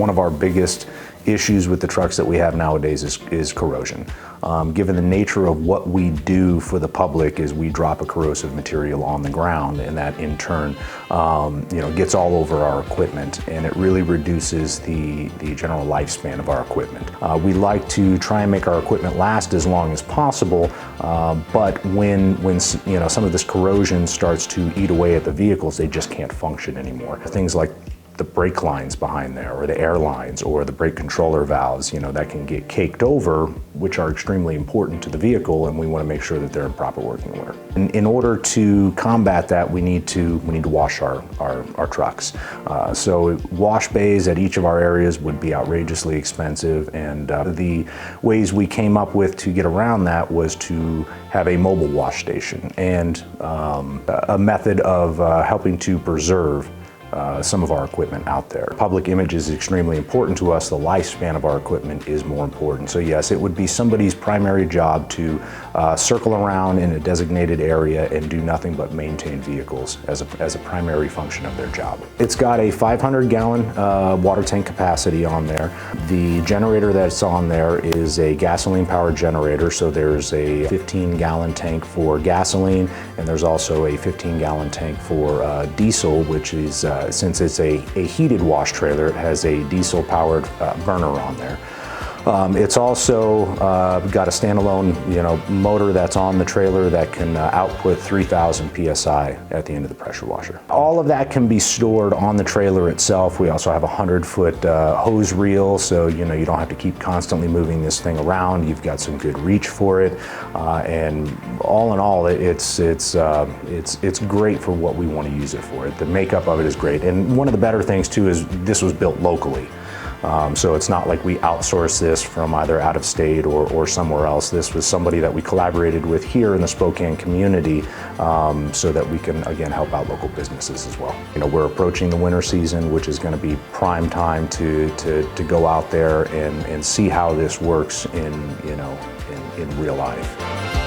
One of our biggest issues with the trucks that we have nowadays is corrosion. Given the nature of what we do for the public is we drop a corrosive material on the ground, and that in turn gets all over our equipment, and it really reduces the general lifespan of our equipment. We like to try and make our equipment last as long as possible, but when some of this corrosion starts to eat away at the vehicles, they just can't function anymore. Things like the brake lines behind there, or the air lines, or the brake controller valves, that can get caked over, which are extremely important to the vehicle, and we want to make sure that they're in proper working order. In order to combat that, we need to wash our trucks. So wash bays at each of our areas would be outrageously expensive, and the ways we came up with to get around that was to have a mobile wash station, and a method of helping to preserve some of our equipment out there. Public image is extremely important to us. The lifespan of our equipment is more important. So yes, it would be somebody's primary job to circle around in a designated area and do nothing but maintain vehicles as a primary function of their job. It's got a 500-gallon water tank capacity on there. The generator that's on there is a gasoline-powered generator, so there's a 15-gallon tank for gasoline, and there's also a 15-gallon tank for diesel, which is since it's a heated wash trailer, it has a diesel-powered burner on there. It's also got a standalone motor that's on the trailer that can output 3,000 psi at the end of the pressure washer. All of that can be stored on the trailer itself. We also have a 100-foot hose reel, so you don't have to keep constantly moving this thing around. You've got some good reach for it, and all in all, it's great for what we want to use it for. The makeup of it is great, and one of the better things too is this was built locally. So it's not like we outsourced this from either out of state or somewhere else. This was somebody that we collaborated with here in the Spokane community, so that we can, again, help out local businesses as well. We're approaching the winter season, which is going to be prime time to go out there and see how this works in real life.